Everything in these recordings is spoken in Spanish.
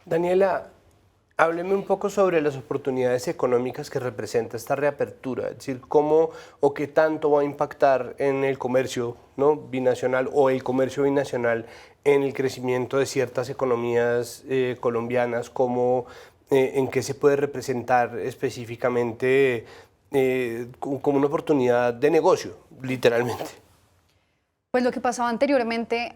Daniela, hábleme un poco sobre las oportunidades económicas que representa esta reapertura, es decir, cómo o qué tanto va a impactar en el comercio, ¿no?, binacional o el comercio binacional en el crecimiento de ciertas economías colombianas, cómo, en qué se puede representar específicamente como una oportunidad de negocio, literalmente. Pues lo que pasaba anteriormente,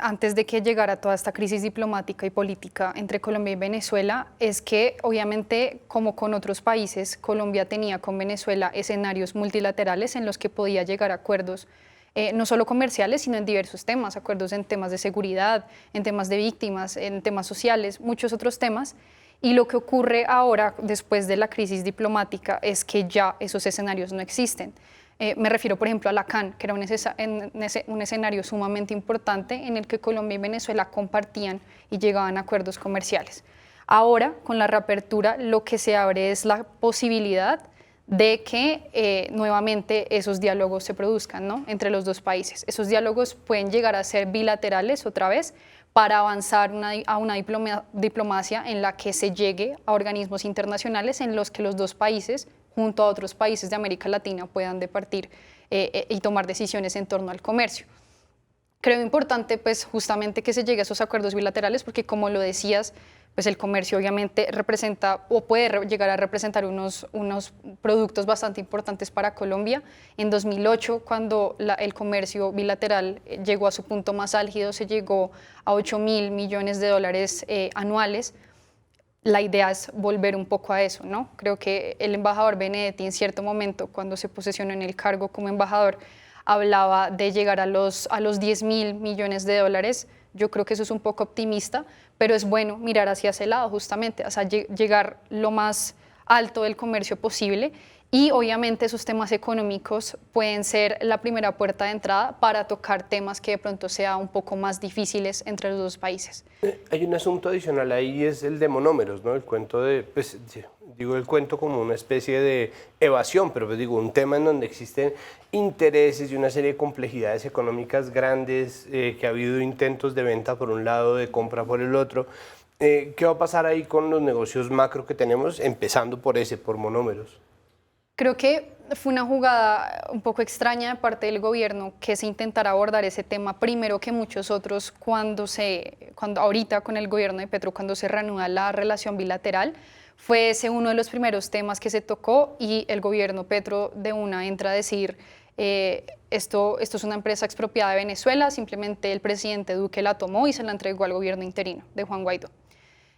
antes de que llegara toda esta crisis diplomática y política entre Colombia y Venezuela, es que obviamente, como con otros países, Colombia tenía con Venezuela escenarios multilaterales en los que podía llegar a acuerdos, no solo comerciales, sino en diversos temas, acuerdos en temas de seguridad, en temas de víctimas, en temas sociales, muchos otros temas. Y lo que ocurre ahora, después de la crisis diplomática, es que ya esos escenarios no existen. Me refiero, por ejemplo, a la CAN, que era un escenario sumamente importante en el que Colombia y Venezuela compartían y llegaban a acuerdos comerciales. Ahora, con la reapertura, lo que se abre es la posibilidad de que nuevamente esos diálogos se produzcan, ¿no?, entre los dos países. Esos diálogos pueden llegar a ser bilaterales otra vez para avanzar a una diplomacia en la que se llegue a organismos internacionales en los que los dos países, junto a otros países de América Latina, puedan departir y tomar decisiones en torno al comercio. Creo importante, pues, justamente que se llegue a esos acuerdos bilaterales porque, como lo decías, pues el comercio obviamente representa o puede llegar a representar unos productos bastante importantes para Colombia. En 2008, cuando el comercio bilateral llegó a su punto más álgido, se llegó a 8.000 millones de dólares anuales. La idea es volver un poco a eso, ¿no? Creo que el embajador Benedetti, en cierto momento, cuando se posesionó en el cargo como embajador, hablaba de llegar a los 10.000 millones de dólares. Yo creo que eso es un poco optimista, pero es bueno mirar hacia ese lado, justamente, o sea, llegar lo más alto del comercio posible. Y obviamente esos temas económicos pueden ser la primera puerta de entrada para tocar temas que de pronto sean un poco más difíciles entre los dos países. Hay un asunto adicional ahí, es el de monómeros, ¿no? El cuento de, pues, digo el cuento como una especie de evasión, pero pues digo, un tema en donde existen intereses y una serie de complejidades económicas grandes, que ha habido intentos de venta por un lado, de compra por el otro. ¿Qué va a pasar ahí con los negocios macro que tenemos, empezando por ese, por monómeros? Creo que fue una jugada un poco extraña de parte del gobierno que se intentara abordar ese tema primero que muchos otros cuando ahorita con el gobierno de Petro, cuando se reanuda la relación bilateral, fue ese uno de los primeros temas que se tocó y el gobierno Petro de una entra a decir esto es una empresa expropiada de Venezuela, simplemente el presidente Duque la tomó y se la entregó al gobierno interino de Juan Guaidó.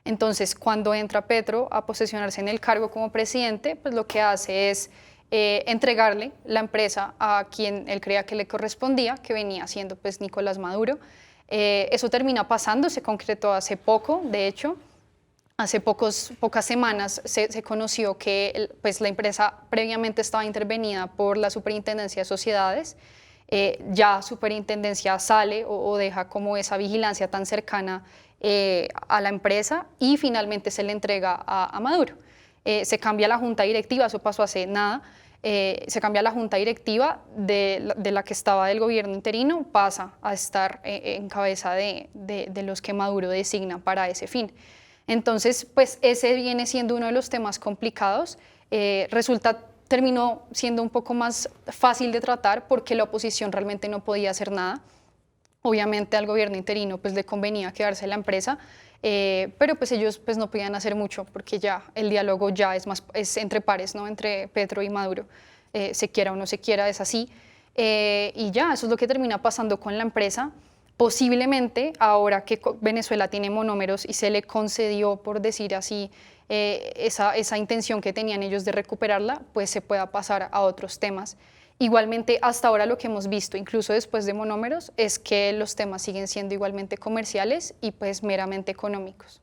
Entonces, cuando entra Petro a posesionarse en el cargo como presidente, pues lo que hace es entregarle la empresa a quien él creía que le correspondía, que venía siendo pues Nicolás Maduro. Eso termina pasando, se concretó hace poco, de hecho, hace pocas semanas se conoció que pues, la empresa previamente estaba intervenida por la Superintendencia de Sociedades. Ya Superintendencia sale o deja como esa vigilancia tan cercana a la empresa y finalmente se le entrega a Maduro. Se cambia la junta directiva, eso pasó hace nada, se cambia la junta directiva de la que estaba del gobierno interino, pasa a estar en cabeza de los que Maduro designa para ese fin. Entonces, pues ese viene siendo uno de los temas complicados, terminó siendo un poco más fácil de tratar porque la oposición realmente no podía hacer nada. Obviamente al gobierno interino pues le convenía quedarse la empresa, pero pues ellos pues no podían hacer mucho porque ya el diálogo ya es entre pares, ¿no?, entre Petro y Maduro, se quiera o no se quiera, es así. Y ya, eso es lo que termina pasando con la empresa. Posiblemente ahora que Venezuela tiene monómeros y se le concedió, por decir así, esa intención que tenían ellos de recuperarla, pues se pueda pasar a otros temas. Igualmente, hasta ahora lo que hemos visto, incluso después de monómeros, es que los temas siguen siendo igualmente comerciales y pues meramente económicos.